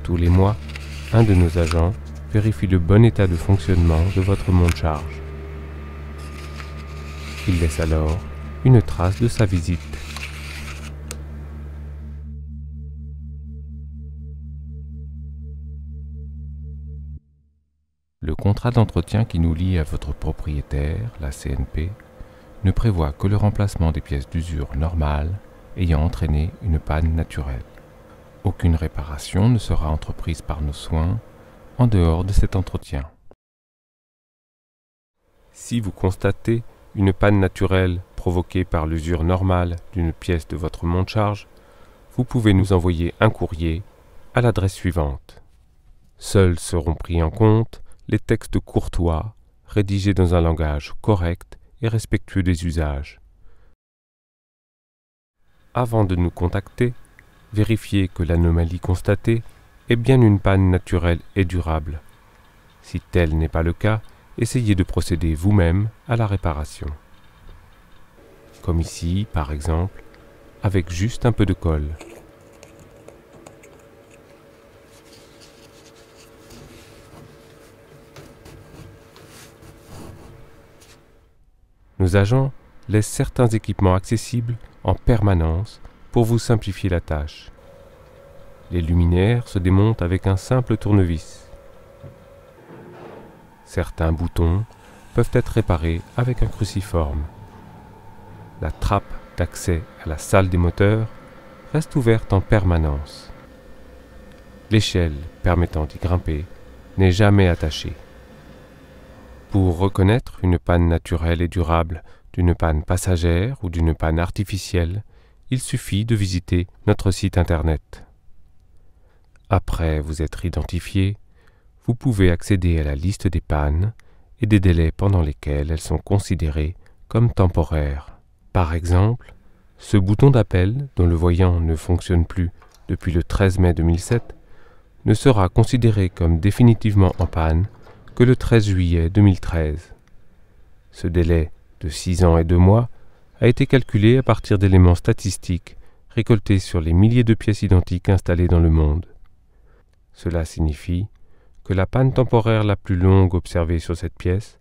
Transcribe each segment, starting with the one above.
Tous les mois, un de nos agents vérifie le bon état de fonctionnement de votre monte-charge. Il laisse alors une trace de sa visite. Le contrat d'entretien qui nous lie à votre propriétaire, la CNP, ne prévoit que le remplacement des pièces d'usure normales ayant entraîné une panne naturelle. Aucune réparation ne sera entreprise par nos soins en dehors de cet entretien. Si vous constatez une panne naturelle provoquée par l'usure normale d'une pièce de votre monte-charge, vous pouvez nous envoyer un courrier à l'adresse suivante. Seuls seront pris en compte les textes courtois, rédigés dans un langage correct et respectueux des usages. Avant de nous contacter, vérifiez que l'anomalie constatée est bien une panne naturelle et durable. Si tel n'est pas le cas, essayez de procéder vous-même à la réparation. Comme ici, par exemple, avec juste un peu de colle. Nos agents laissent certains équipements accessibles en permanence pour vous simplifier la tâche. Les luminaires se démontent avec un simple tournevis. Certains boutons peuvent être réparés avec un cruciforme. La trappe d'accès à la salle des moteurs reste ouverte en permanence. L'échelle permettant d'y grimper n'est jamais attachée. Pour reconnaître une panne naturelle et durable d'une panne passagère ou d'une panne artificielle, il suffit de visiter notre site internet. Après vous être identifié, vous pouvez accéder à la liste des pannes et des délais pendant lesquels elles sont considérées comme temporaires. Par exemple, ce bouton d'appel, dont le voyant ne fonctionne plus depuis le 13 mai 2007, ne sera considéré comme définitivement en panne que le 13 juillet 2013. Ce délai de 6 ans et 2 mois a été calculé à partir d'éléments statistiques récoltés sur les milliers de pièces identiques installées dans le monde. Cela signifie que la panne temporaire la plus longue observée sur cette pièce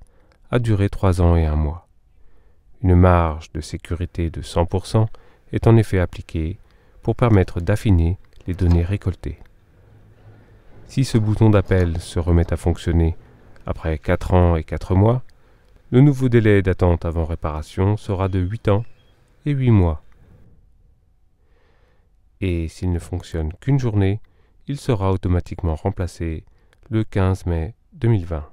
a duré 3 ans et 1 mois. Une marge de sécurité de 100% est en effet appliquée pour permettre d'affiner les données récoltées. Si ce bouton d'appel se remet à fonctionner après 4 ans et 4 mois, le nouveau délai d'attente avant réparation sera de 8 ans et 8 mois. Et s'il ne fonctionne qu'une journée, il sera automatiquement remplacé le 15 mai 2020.